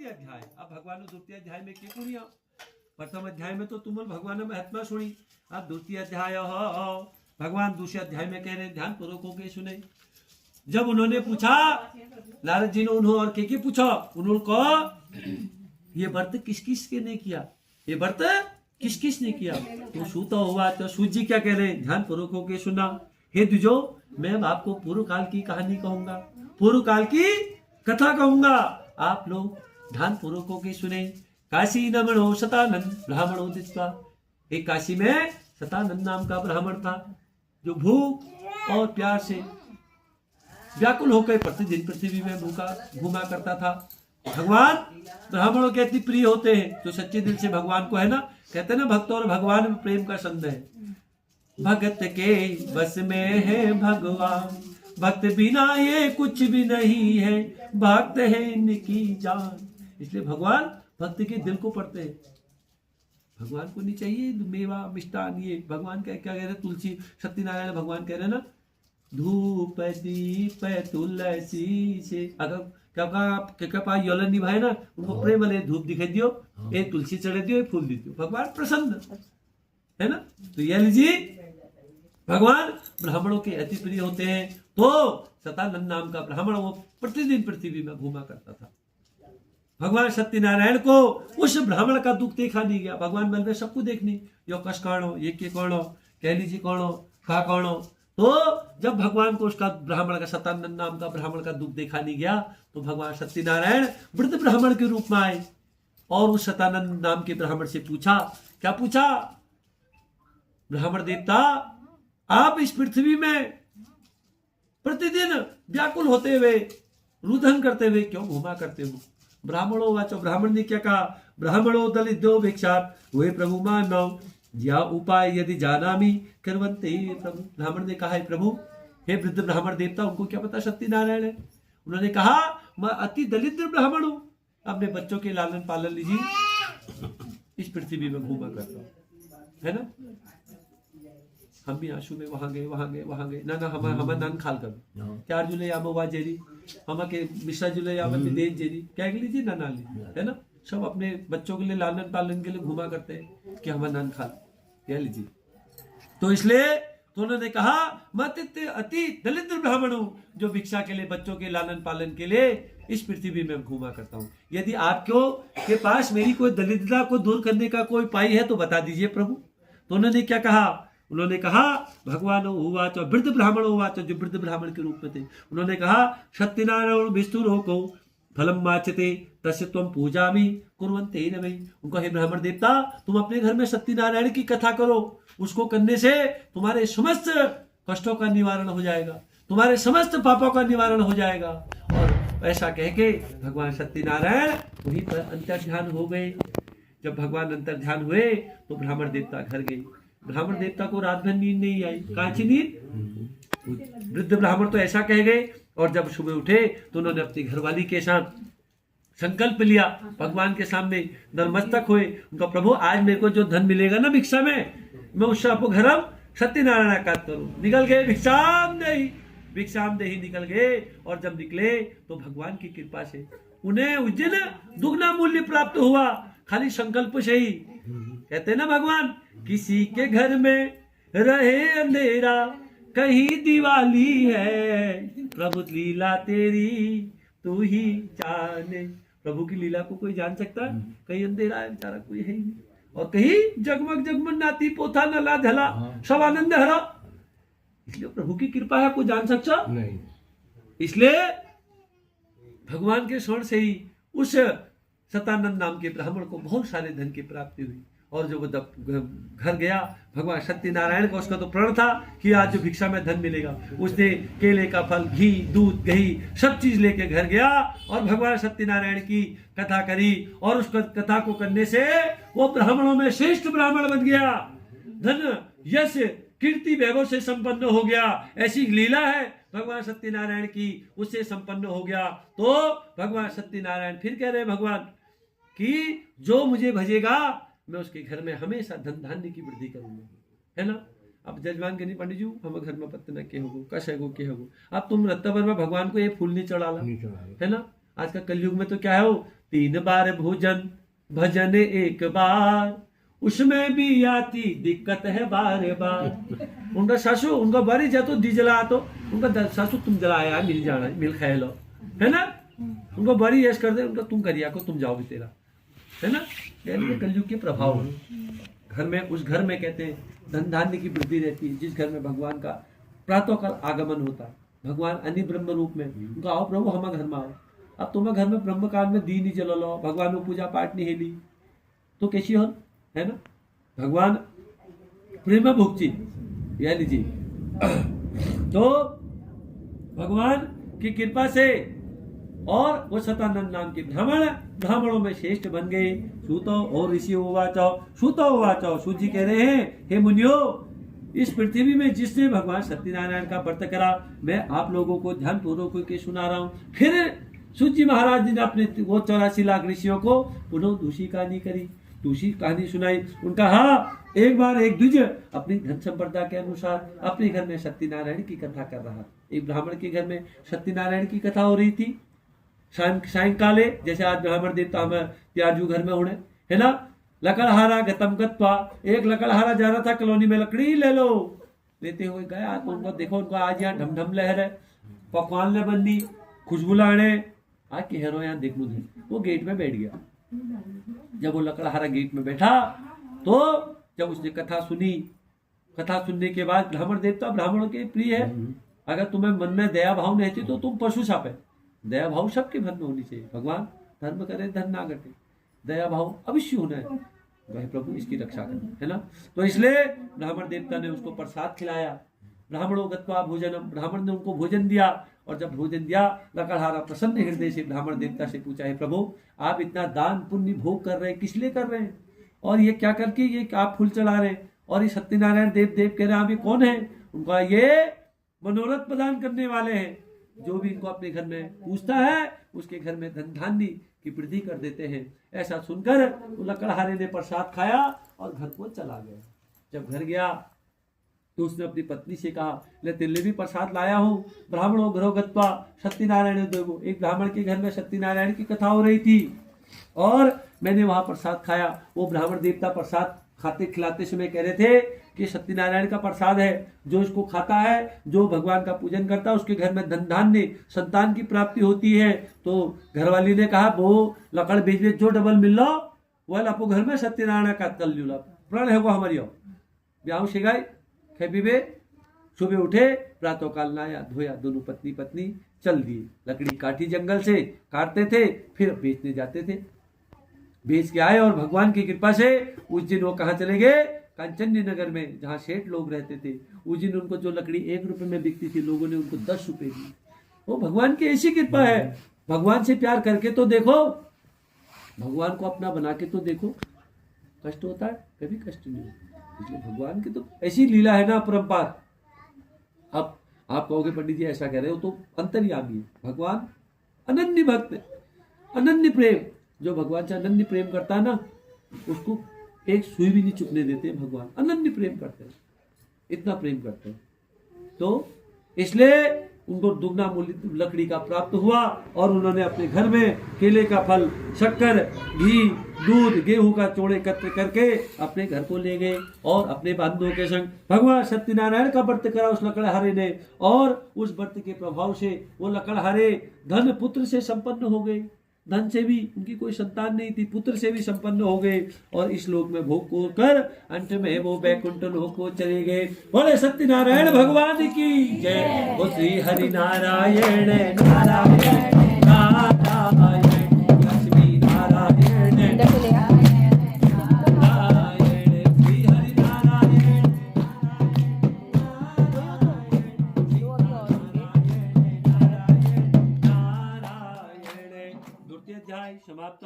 द्वितीय अध्याय। अब भगवान द्वितीय अध्याय में क्या सुनिया? प्रथम अध्याय में तो तुम भगवान महात्मा सुनी। अब द्वितीय अध्याय भगवान दूसरे अध्याय में कह रहे हैं, ध्यान पूर्वक होके सुने। जब उन्होंने पूछा, नारद जी ने उन्होंने और के पूछा, उन्होंने कहा ये व्रत किस किस के ने किया, ये व्रत किस किस ने किया? तो सूता हुआ। तो सूत जी क्या कह रहे हैं? ध्यान पूर्वक होके सुना। हे द्विजो, मैं आपको पूर्व काल की कहानी कहूंगा, पूर्व काल की कथा कहूंगा, आप लोग ध्यान पूर्वक होके सुने। काशी नमणो सतानंद ब्राह्मणो दित्वा। एक काशी में सतानंद नाम का ब्राह्मण था, जो भूख और प्यार से व्याकुल होकर प्रतिदिन पृथ्वी में भूखा घूमा करता था। भगवान ब्राह्मणों के अति प्रिय होते हैं, जो सच्चे दिल से भगवान को, है ना, कहते हैं ना, भक्त और भगवान में प्रेम का संबंध है। भगत के बस में है भगवान, भक्त बिना ये कुछ भी नहीं है, भक्त है इनकी जान। इसलिए भगवान भक्त के दिल को पढ़ते हैं। भगवान को नहीं चाहिए मेवा मिष्टान, ये भगवान का क्या कह रहे हैं? तुलसी सत्यनारायण भगवान कह रहे हैं ना, धूप दीप तुलसी से। अगर क्या पास योलन निभाए ना, उनको प्रेम वाले धूप दिखाई दियो, एक तुलसी चढ़े दियो, एक फूल दे दियो, भगवान प्रसन्न है ना। तो ये लीजिए, भगवान ब्राह्मणों के अति प्रिय होते हैं। तो सतानंद नाम का ब्राह्मण वो प्रतिदिन पृथ्वी में घूमा करता था। भगवान सत्यनारायण को उस ब्राह्मण का दुख देखा नहीं गया। भगवान बल में सबको देखनी, यो कश कौन हो, ये के कौन हो, कह लीजिए कौन हो, का कौन हो। तो जब भगवान को उसका ब्राह्मण का, सतानंद नाम का ब्राह्मण का दुख देखा नहीं गया, तो भगवान सत्यनारायण वृद्ध ब्राह्मण के रूप में आए और उस सतानंद नाम के ब्राह्मण से पूछा। क्या पूछा? ब्राह्मण देवता, आप इस पृथ्वी में प्रतिदिन व्याकुल होते हुए, रुदन करते हुए क्यों घुमा करते हो? ब्राह्मणों वाचो, ब्राह्मण ने क्या कहा? ब्राह्मणों दलित दो भिक्षात हुए प्रभु मानव, या उपाय यदि जानामी करवंते प्रभु। ब्राह्मण ने कहा, है प्रभु, हे वृद्ध ब्राह्मण देवता, उनको क्या पता सत्यनारायण है? उन्होंने कहा, मैं अति दलित ब्राह्मण हूं, अपने बच्चों के लालन पालन लीजिए, इस पृथ्वी में घूमा करता हूं, है ना। हम भी आंसू में वहां गए ना हम नन खाल कर 4 जुलाई या मोवा जेरी, हम के मिश्रा जुलाई या विदेश जेरी क्या लीजिए ना लीजिए, है ना। सब अपने बच्चों के लिए लालन पालन के लिए घुमा करते हैं कि हम नन खा क्या लीजिए। तो इसलिए तो उन्होंने कहा, मैं अति दलित ब्राह्मण हूं, जो भिक्षा के लिए, बच्चों के लालन पालन के लिए इस पृथ्वी में घूमा करता हूं। यदि आपको के पास मेरी कोई दलितता को दूर करने का कोई उपाय है तो बता दीजिए प्रभु। तो उन्होंने क्या कहा? उन्होंने कहा, भगवान हुआ तो वृद्ध ब्राह्मण हुआ तो, जो वृद्ध ब्राह्मण के रूप में थे, उन्होंने कहा, सत्यनारायण विस्तुर हो फलम माचते तस्य तुम पूजा भी कुर्वन्ते न वै। उनको, हे ब्राह्मण देवता, तुम अपने घर में सत्यनारायण की कथा करो, उसको करने से तुम्हारे समस्त कष्टों का निवारण हो जाएगा, तुम्हारे समस्त पापों का निवारण हो जाएगा। और ऐसा कह के भगवान सत्यनारायण वहीं पर अंतर्ध्यान हो गए। जब भगवान अंतर्ध्यान हुए तो ब्राह्मण देवता घर गए। ब्राह्मण देवता को रात भर नींद नहीं आई। कांची नींद? वृद्ध ब्राह्मण तो ऐसा कह गए। और जब सुबह उठे तो उन्होंने अपनी घरवाली के साथ संकल्प लिया, भगवान के सामने नतमस्तक हुए। उनका, प्रभु, आज मेरे को जो धन मिलेगा ना भिक्षा में, मैं उससे आपको घरम सत्यनारायण का करूं। निकल गए, भिक्षाम दे ही निकल गए। और जब निकले तो भगवान की कृपा से उन्हें उज्जैन दुगना मूल्य प्राप्त हुआ, खाली संकल्प से ही। कहते ना भगवान, किसी के घर में रहे अंधेरा, कहीं दिवाली है, प्रभु लीला तेरी तू ही जाने। प्रभु की लीला को कोई जान सकता है? कहीं अंधेरा है बेचारा, कोई है ही नहीं, और कहीं जगमग जगमग नाती पोथा नला धला, सब आनंद हरा। इसलिए प्रभु की कृपा है, कोई जान सकता नहीं। इसलिए भगवान के स्वर्ण से ही उस सतानंद नाम के ब्राह्मण को बहुत सारे धन की प्राप्ति हुई। और जो घर गया, भगवान सत्यनारायण का उसका तो प्रण था कि आज जो भिक्षा में धन मिलेगा, उसने केले का फल, घी, दूध, दही सब चीज लेके घर गया और भगवान सत्यनारायण की कथा करी। और उस कथा को करने से वो ब्राह्मणों में श्रेष्ठ ब्राह्मण बन गया, धन यश कीर्ति वैभव से संपन्न हो गया। ऐसी लीला है भगवान सत्यनारायण की, उससे संपन्न हो गया। तो भगवान सत्यनारायण फिर कह रहे भगवान कि जो मुझे भजेगा मैं उसके घर में हमेशा धन धान्य की वृद्धि करूंगा, है ना। अब जजमान के नहीं, पंडित जी हम घर में पत्ते न के होगो, कश है के होगो। अब तुम रत्ता भर में भगवान को ये फूल नहीं चढ़ाला, है ना। आज का कलयुग में तो क्या है, 3 बार भोजन भजन एक बार, उसमें भी आती दिक्कत है बार बार। उनका सासू उनका बारी जातो दी जला तो उनका सासू तुम जलाया मिल जाना मिल खाए लो, है ना। उनको बारी यश कर दे, उनका तुम करिया को तुम जाओ भी तेरा, है ना। यानी कलयुग के प्रभाव घर में, उस घर में कहते हैं धन धान्य की वृद्धि रहती है जिस घर में भगवान का प्रातःकाल आगमन होता है। भगवान अन्य ब्रह्म रूप में उनका आओ प्रभु हमारे घर में आओ। अब तुम्हें घर में ब्रह्म काल में दी नहीं जलो लो, भगवान को पूजा पाठ नहीं हेली तो कैसी हो, है ना। भगवान प्रेम भुक्ति यह लीजिए। तो भगवान की कृपा से और वो सतानंद नाम के ब्राह्मणों में श्रेष्ठ बन गए। सूतो और ऋषि उवाचो, सूतो उवाचो, सूत जी कह रहे हैं हे मुनियो, इस पृथ्वी में जिसने भगवान सत्यनारायण का व्रत करा, मैं आप लोगों को ध्यान पूर्वक के सुना रहा हूँ। फिर सूत जी महाराज जी ने अपने वो 84 लाख ऋषियों को पुनः दूसरी कहानी करी, दूसरी कहानी सुनाई। उनका हाँ एक बार एक द्विज अपनी धन संपदा के अनुसार अपने घर में सत्यनारायण की कथा कर रहा। एक ब्राह्मण के घर में सत्यनारायण की कथा हो रही थी। सायंकाले जैसे आज ब्राह्मण देवता हमें त्याजू घर में होने, है ना। लकड़हारा गतम गत्वा, एक लकड़हारा जा रहा था कॉलोनी में, लकड़ी ले लो, लेते हुए गया तो उनको देखो, उनको आज यहाँ ढम ढम लहर है, पकवान ले बंदी, खुशबू लाने आज की हेरो यहाँ देख मुझे। वो गेट में बैठ गया। जब वो लकड़हारा गेट में बैठा तो जब उसने कथा सुनी, कथा सुनने के बाद ब्राह्मण देवता ब्राह्मणों के प्रिय है। अगर तुम्हें मन में दया भाव नहीं थी तो तुम पशु छाप है। दया भाव सबके मन में होनी चाहिए। भगवान धर्म करे धन ना घटे, दया भाव अवश्य होना है। वह प्रभु इसकी रक्षा करना, है ना। तो इसलिए ब्राह्मण देवता ने उसको प्रसाद खिलाया। ब्राह्मणों गत्वा भोजनम, ब्राह्मण ने उनको भोजन दिया। और जब भोजन दिया, लकड़हारा प्रसन्न हृदय से ब्राह्मण देवता से पूछा, है प्रभु आप इतना दान पुण्य भोग कर रहे हैं, किस लिए कर रहे हैं, और ये क्या करके ये आप फूल चढ़ा रहे हैं, और ये सत्यनारायण देव कह रहे हैं आप ये कौन है। उनका ये मनोरथ प्रदान करने वाले हैं, जो भी इनको अपने घर में पूछता है उसके घर में धन धान्य की वृद्धि कर देते हैं। ऐसा सुनकर लकड़हारे ने प्रसाद खाया और घर को चला गया। जब घर गया तो उसने अपनी पत्नी से कहा, ले तेरे लिए भी प्रसाद लाया हूँ। ब्राह्मणों घरो गत्वा सत्यनारायण देवो, एक ब्राह्मण के घर में सत्यनारायण की कथा हो रही थी और मैंने वहां प्रसाद खाया। वो ब्राह्मण देवता प्रसाद खाते खिलाते समय कह रहे थे कि सत्यनारायण का प्रसाद है, जो इसको खाता है, जो भगवान का पूजन करता है, उसके घर में धन धान्य संतान की प्राप्ति होती है। तो घरवाली ने कहा, वो लकड़ बीज में जो डबल मिल लो वह आपको घर में सत्यनारायण का कल ल्यूला प्रण है वो हमारी ब्याह से गए खे पीबे। सुबह उठे, प्रातः काल नहाया धोया, दोनों पत्नी पत्नी चल दिए। लकड़ी काटी जंगल से, काटते थे फिर बेचने जाते थे। बेच के आए और भगवान की कृपा से उस दिन वो कहाँ चले गए, कांचन्य नगर में, जहाँ सेठ लोग रहते थे। उस दिन उनको जो लकड़ी 1 रुपए में बिकती थी, लोगों ने उनको 10 रुपए दी। वो भगवान की ऐसी कृपा है। भगवान से प्यार करके तो देखो, भगवान को अपना बना के तो देखो। कष्ट होता है, कभी कष्ट नहीं होता। इसलिए भगवान की तो ऐसी लीला है ना अपरंपार। अब आप कहोगे पंडित जी ऐसा कह रहे हो, तो अंतर्यामी है भगवान, अनन्य भक्त, अनन्य प्रेम। जो भगवान से अनन्य प्रेम करता है ना, उसको एक सुई भी नहीं चुपने देते भगवान। अनन्य प्रेम करते हैं, इतना प्रेम करते हैं। तो इसलिए उनको दुगना मूल्य लकड़ी का प्राप्त हुआ और उन्होंने अपने घर में केले का फल, शक्कर, घी, दूध, गेहूं का चोड़े एकत्र करके अपने घर को ले गए और अपने बंधुओं के संग भगवान सत्यनारायण का व्रत करा उस लकड़हारे ने। और उस व्रत के प्रभाव से वो लकड़हारे धन पुत्र से संपन्न हो गए। धन से भी उनकी कोई संतान नहीं थी, पुत्र से भी संपन्न हो गए और इस लोक में भोग को कर अंत में वो बैकुंठ लोक को चले गए। बोले सत्यनारायण भगवान की जय। वो श्री हरि नारायण नारायण नारायण लक्ष्मी नारायण नारायण श्री हरि नारायण नारायण। द्वितीय अध्याय समाप्त।